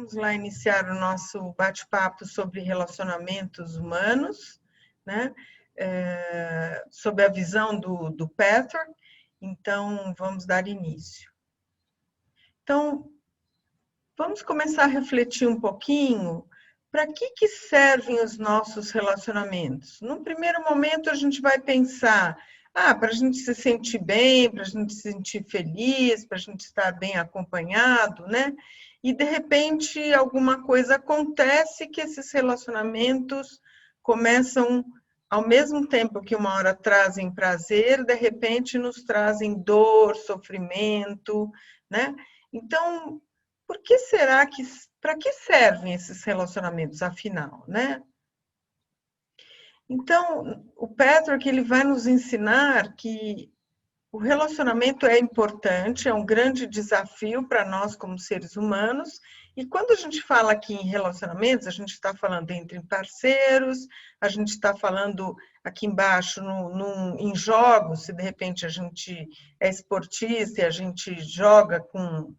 Vamos lá iniciar o nosso bate-papo sobre relacionamentos humanos, né? Sob a visão do Peter. Então, vamos dar início. Então, vamos começar a refletir um pouquinho para que servem os nossos relacionamentos. Num primeiro momento, a gente vai pensar, para a gente se sentir bem, para a gente se sentir feliz, para a gente estar bem acompanhado, né? E, de repente, alguma coisa acontece que esses relacionamentos começam, ao mesmo tempo que uma hora trazem prazer, de repente nos trazem dor, sofrimento, né? Então, por que será que, para que servem esses relacionamentos, afinal, né? Então, o Patrick, ele vai nos ensinar que o relacionamento é importante, é um grande desafio para nós como seres humanos, e quando a gente fala aqui em relacionamentos, a gente está falando entre parceiros, a gente está falando aqui embaixo em jogos, se de repente a gente é esportista e a gente joga com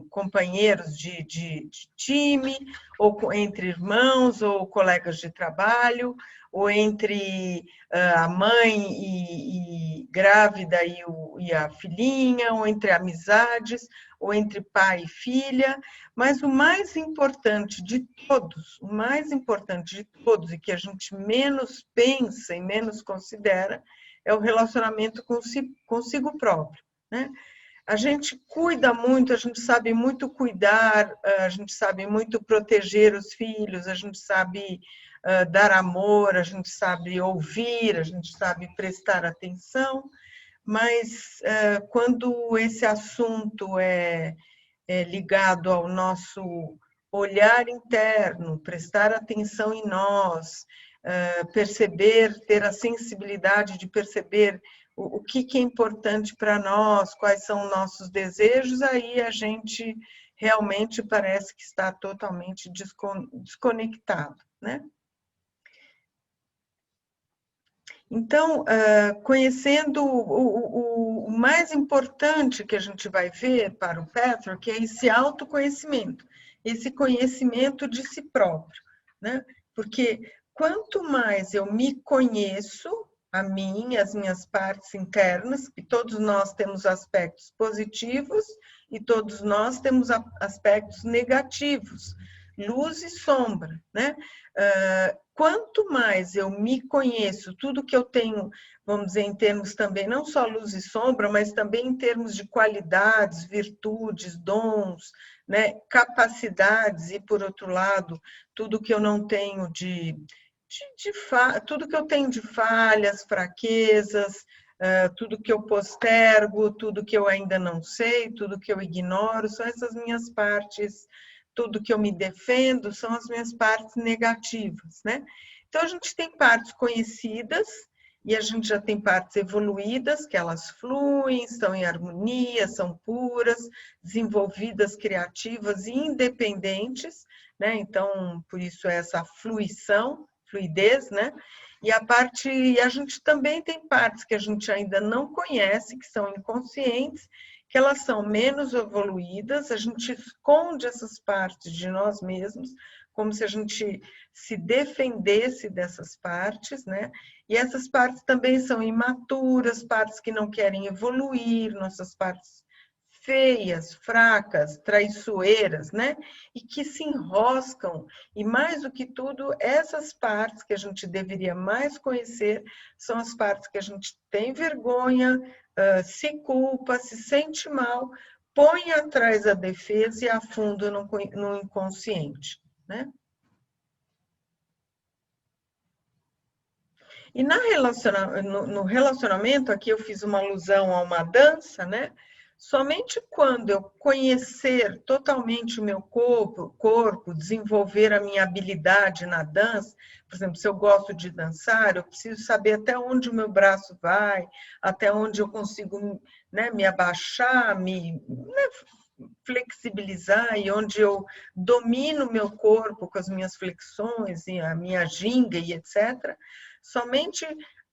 companheiros de time, ou entre irmãos, ou colegas de trabalho, ou entre a mãe e grávida e a filhinha, ou entre amizades, ou entre pai e filha, mas o mais importante de todos, e que a gente menos pensa e menos considera, é o relacionamento consigo próprio, né? A gente cuida muito, a gente sabe muito cuidar, a gente sabe muito proteger os filhos, a gente sabe dar amor, a gente sabe ouvir, a gente sabe prestar atenção, mas quando esse assunto é ligado ao nosso olhar interno, prestar atenção em nós, perceber, ter a sensibilidade de perceber o que é importante para nós, quais são nossos desejos, aí a gente realmente parece que está totalmente desconectado, né? Então, conhecendo o mais importante que a gente vai ver para o Patrick é esse autoconhecimento, esse conhecimento de si próprio, né? Porque quanto mais eu me conheço, a mim, as minhas partes internas, que todos nós temos aspectos positivos e todos nós temos aspectos negativos, luz e sombra, né? Quanto mais eu me conheço, tudo que eu tenho, vamos dizer, em termos também, não só luz e sombra, mas também em termos de qualidades, virtudes, dons, né, capacidades, e por outro lado, tudo que eu não tenho tudo que eu tenho de falhas, fraquezas, tudo que eu postergo, tudo que eu ainda não sei, tudo que eu ignoro, são essas minhas partes. Tudo que eu me defendo são as minhas partes negativas, né? Então, a gente tem partes conhecidas e a gente já tem partes evoluídas, que elas fluem, estão em harmonia, são puras, desenvolvidas, criativas e independentes, né? Então, por isso essa fluidez, né? E a gente também tem partes que a gente ainda não conhece, que são inconscientes, que elas são menos evoluídas, a gente esconde essas partes de nós mesmos, como se a gente se defendesse dessas partes, né? E essas partes também são imaturas, partes que não querem evoluir, nossas partes feias, fracas, traiçoeiras, né? E que se enroscam. E mais do que tudo, essas partes que a gente deveria mais conhecer são as partes que a gente tem vergonha, se culpa, se sente mal, põe atrás da defesa e afunda no inconsciente, né? E no relacionamento, aqui eu fiz uma alusão a uma dança, né? Somente quando eu conhecer totalmente o meu corpo, desenvolver a minha habilidade na dança, por exemplo, se eu gosto de dançar, eu preciso saber até onde o meu braço vai, até onde eu consigo, né, me abaixar, flexibilizar, e onde eu domino o meu corpo com as minhas flexões e a minha ginga e etc. Somente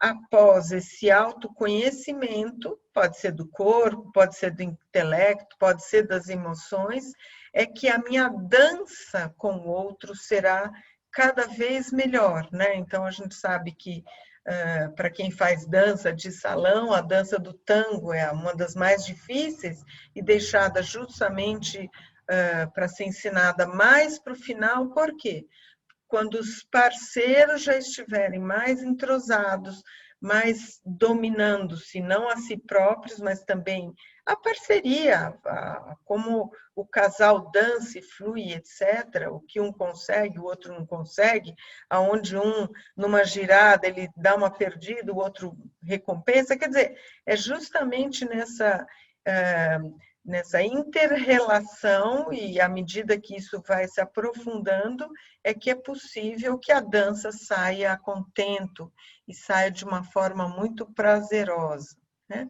após esse autoconhecimento, pode ser do corpo, pode ser do intelecto, pode ser das emoções, é que a minha dança com o outro será cada vez melhor, né? Então a gente sabe que para quem faz dança de salão, a dança do tango é uma das mais difíceis e deixada justamente para ser ensinada mais para o final. Por quê? Quando os parceiros já estiverem mais entrosados, mais dominando-se, não a si próprios, mas também a parceria, como o casal dança e flui, etc. O que um consegue, o outro não consegue, aonde um, numa girada, ele dá uma perdida, o outro recompensa. Quer dizer, é justamente nessa inter-relação, e à medida que isso vai se aprofundando, é que é possível que a dança saia a contento e saia de uma forma muito prazerosa, né?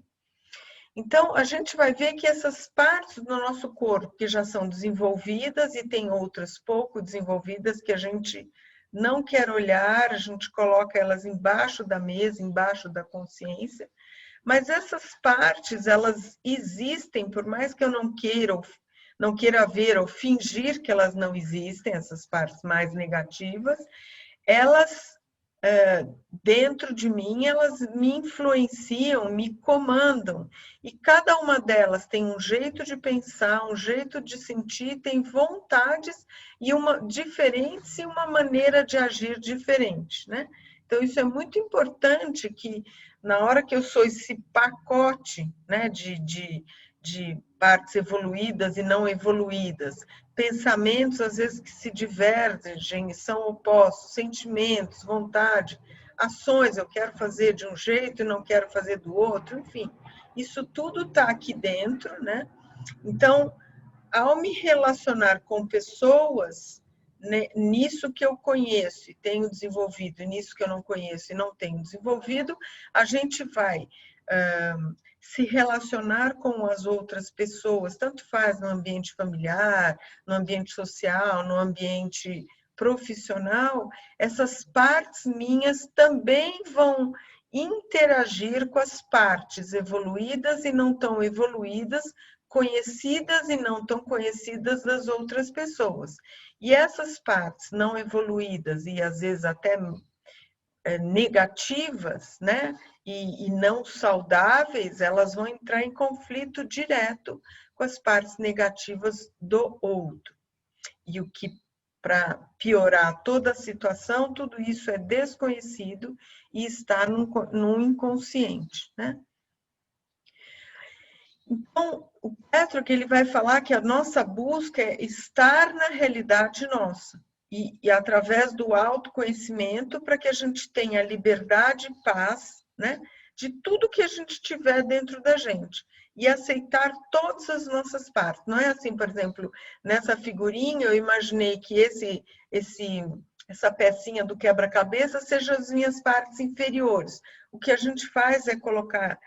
Então, a gente vai ver que essas partes do nosso corpo que já são desenvolvidas e tem outras pouco desenvolvidas que a gente não quer olhar, a gente coloca elas embaixo da mesa, embaixo da consciência, mas essas partes, elas existem, por mais que eu não queira ver ou fingir que elas não existem, essas partes mais negativas, elas, dentro de mim, elas me influenciam, me comandam. E cada uma delas tem um jeito de pensar, um jeito de sentir, tem vontades e diferentes e uma maneira de agir diferente, né? Então, isso é muito importante que, na hora que eu sou esse pacote, né, de partes evoluídas e não evoluídas, pensamentos, às vezes, que se divergem e são opostos, sentimentos, vontade, ações, eu quero fazer de um jeito e não quero fazer do outro, enfim, isso tudo está aqui dentro, né? Então, ao me relacionar com pessoas, né, nisso que eu conheço e tenho desenvolvido, e nisso que eu não conheço e não tenho desenvolvido, a gente vai se relacionar com as outras pessoas, tanto faz no ambiente familiar, no ambiente social, no ambiente profissional, essas partes minhas também vão interagir com as partes evoluídas e não tão evoluídas, conhecidas e não tão conhecidas das outras pessoas. E essas partes não evoluídas e às vezes até negativas, né, e não saudáveis, elas vão entrar em conflito direto com as partes negativas do outro. E o que, para piorar toda a situação, tudo isso é desconhecido e está no inconsciente, né? Então, o Petro, que ele vai falar que a nossa busca é estar na realidade nossa. E através do autoconhecimento, para que a gente tenha liberdade e paz, né, de tudo que a gente tiver dentro da gente. E aceitar todas as nossas partes. Não é assim, por exemplo, nessa figurinha, eu imaginei que essa pecinha do quebra-cabeça seja as minhas partes inferiores. O que a gente faz é colocar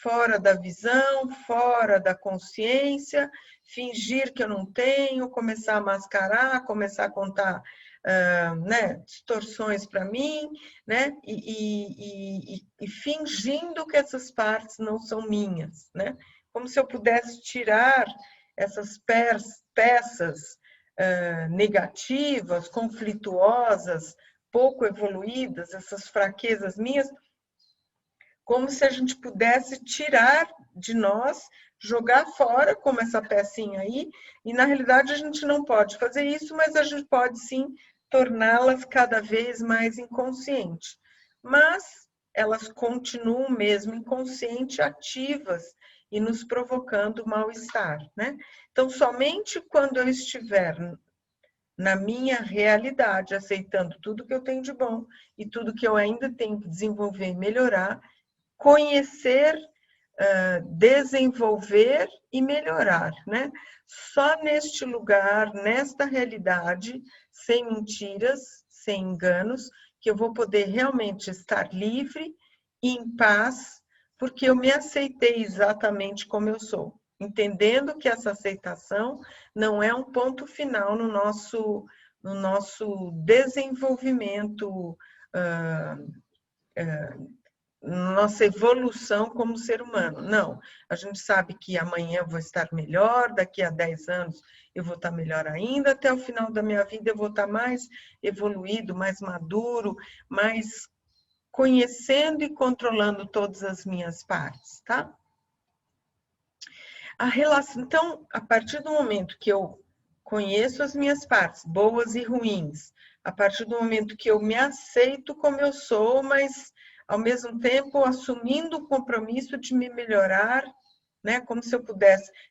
fora da visão, fora da consciência, fingir que eu não tenho, começar a mascarar, começar a contar né, distorções para mim, né, e fingindo que essas partes não são minhas, né, como se eu pudesse tirar essas peças negativas, conflituosas, pouco evoluídas, essas fraquezas minhas, como se a gente pudesse tirar de nós, jogar fora, como essa pecinha aí, e na realidade a gente não pode fazer isso, mas a gente pode sim torná-las cada vez mais inconscientes. Mas elas continuam mesmo inconsciente, ativas e nos provocando mal-estar, né? Então, somente quando eu estiver na minha realidade, aceitando tudo que eu tenho de bom e tudo que eu ainda tenho que desenvolver e melhorar, conhecer, desenvolver e melhorar, né? Só neste lugar, nesta realidade, sem mentiras, sem enganos, que eu vou poder realmente estar livre e em paz, porque eu me aceitei exatamente como eu sou, entendendo que essa aceitação não é um ponto final no nosso desenvolvimento nossa evolução como ser humano. Não, a gente sabe que amanhã eu vou estar melhor, daqui a 10 anos eu vou estar melhor ainda, até o final da minha vida eu vou estar mais evoluído, mais maduro, mais conhecendo e controlando todas as minhas partes, tá? A relação, então, a partir do momento que eu conheço as minhas partes, boas e ruins, a partir do momento que eu me aceito como eu sou, mas ao mesmo tempo assumindo o compromisso de me melhorar, né? Como se eu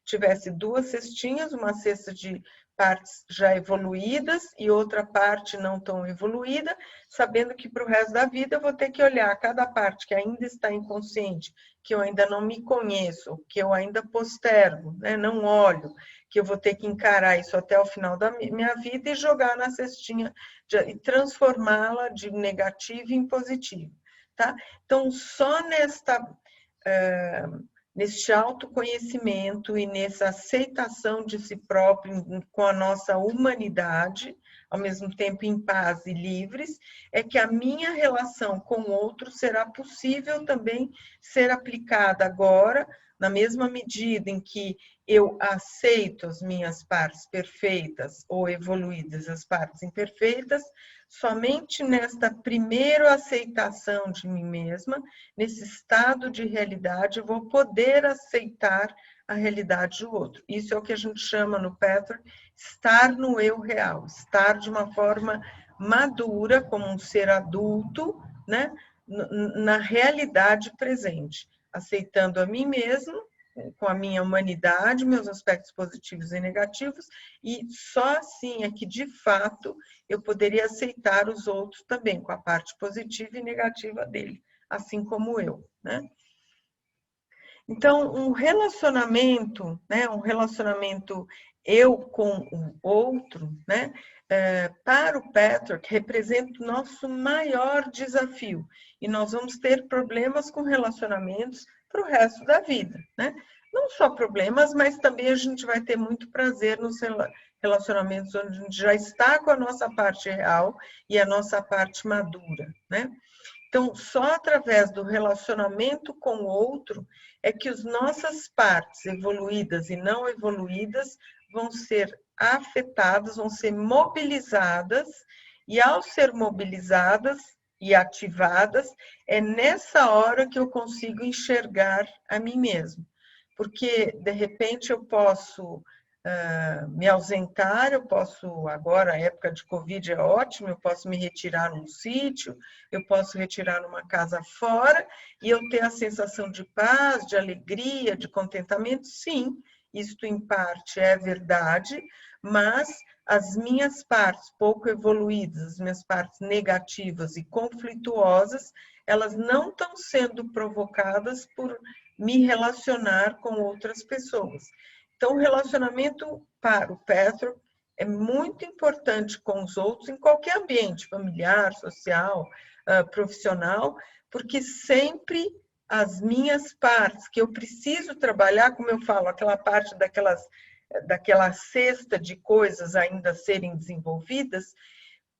tivesse duas cestinhas, uma cesta de partes já evoluídas e outra parte não tão evoluída, sabendo que para o resto da vida eu vou ter que olhar cada parte que ainda está inconsciente, que eu ainda não me conheço, que eu ainda postergo, né? Não olho, que eu vou ter que encarar isso até o final da minha vida e jogar na cestinha e transformá-la de negativo em positivo, tá? Então, só neste autoconhecimento e nessa aceitação de si próprio com a nossa humanidade, ao mesmo tempo em paz e livres, é que a minha relação com o outro será possível também ser aplicada agora, na mesma medida em que eu aceito as minhas partes perfeitas ou evoluídas, as partes imperfeitas, somente nesta primeira aceitação de mim mesma, nesse estado de realidade, eu vou poder aceitar a realidade do outro. Isso é o que a gente chama no Patrick, estar no eu real, estar de uma forma madura, como um ser adulto, né, na realidade presente, aceitando a mim mesmo, com a minha humanidade, meus aspectos positivos e negativos, e só assim é que, de fato, eu poderia aceitar os outros também, com a parte positiva e negativa dele, assim como eu, né? Então, um relacionamento, né, um relacionamento eu com o outro, né, para o Patrick, representa o nosso maior desafio. E nós vamos ter problemas com relacionamentos para o resto da vida, né? Não só problemas, mas também a gente vai ter muito prazer nos relacionamentos onde a gente já está com a nossa parte real e a nossa parte madura, né? Então, só através do relacionamento com o outro é que as nossas partes evoluídas e não evoluídas vão ser afetadas, vão ser mobilizadas, e ao ser mobilizadas e ativadas, é nessa hora que eu consigo enxergar a mim mesmo. Porque, de repente, eu posso me ausentar, eu posso, agora, a época de Covid é ótimo, eu posso me retirar num sítio, eu posso retirar numa casa fora, e eu ter a sensação de paz, de alegria, de contentamento, sim, isto em parte é verdade, mas as minhas partes pouco evoluídas, as minhas partes negativas e conflituosas, elas não estão sendo provocadas por me relacionar com outras pessoas. Então, o relacionamento para o Patrick é muito importante com os outros em qualquer ambiente, familiar, social, profissional, porque sempre as minhas partes que eu preciso trabalhar, como eu falo, aquela parte daquela cesta de coisas ainda a serem desenvolvidas,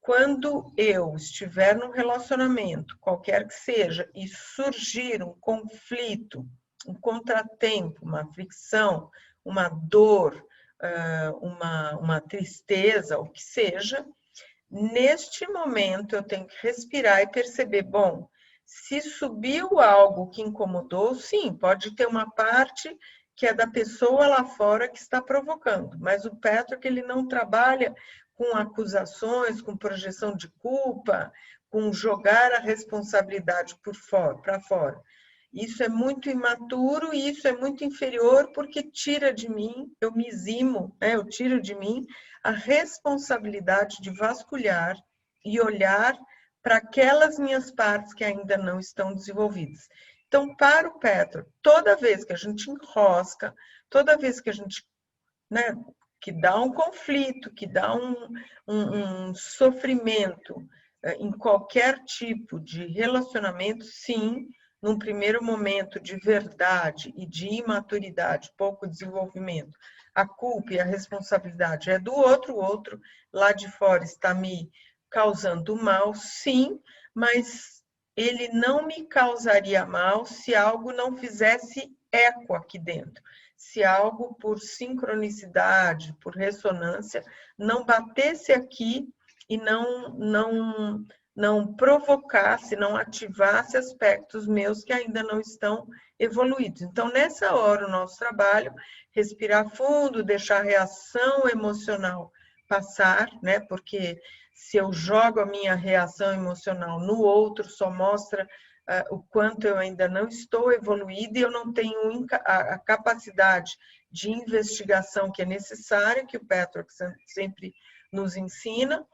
quando eu estiver num relacionamento, qualquer que seja, e surgir um conflito, um contratempo, uma fricção, uma dor, uma tristeza, o que seja, neste momento eu tenho que respirar e perceber, bom, se subiu algo que incomodou, sim, pode ter uma parte que é da pessoa lá fora que está provocando, mas o Patrick, ele não trabalha com acusações, com projeção de culpa, com jogar a responsabilidade para fora. Isso é muito imaturo e isso é muito inferior porque tira de mim, eu me eximo, né? Eu tiro de mim a responsabilidade de vasculhar e olhar para aquelas minhas partes que ainda não estão desenvolvidas. Então, para o Petro, toda vez que a gente enrosca, toda vez que a gente, né, que dá um conflito, que dá um sofrimento em qualquer tipo de relacionamento, sim, num primeiro momento de verdade e de imaturidade, pouco desenvolvimento, a culpa e a responsabilidade é do outro, o outro lá de fora está me causando mal, sim, mas ele não me causaria mal se algo não fizesse eco aqui dentro. Se algo, por sincronicidade, por ressonância, não batesse aqui e não provocasse, não ativasse aspectos meus que ainda não estão evoluídos. Então, nessa hora, o nosso trabalho, respirar fundo, deixar a reação emocional passar, né? Porque se eu jogo a minha reação emocional no outro, só mostra o quanto eu ainda não estou evoluída e eu não tenho a capacidade de investigação que é necessária, que o Patrick sempre nos ensina.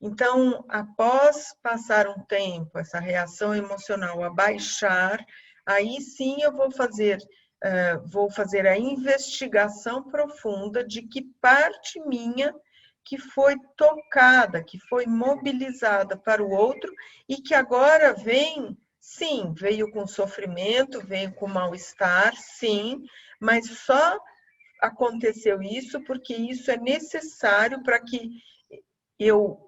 Então, após passar um tempo, essa reação emocional abaixar, aí sim eu vou fazer a investigação profunda de que parte minha que foi tocada, que foi mobilizada para o outro e que agora vem, sim, veio com sofrimento, veio com mal-estar, sim, mas só aconteceu isso porque isso é necessário para que eu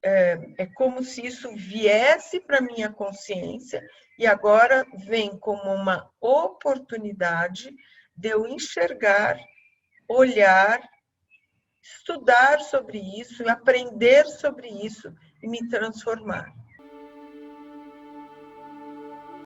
é como se isso viesse para minha consciência e agora vem como uma oportunidade de eu enxergar, olhar, estudar sobre isso, aprender sobre isso e me transformar.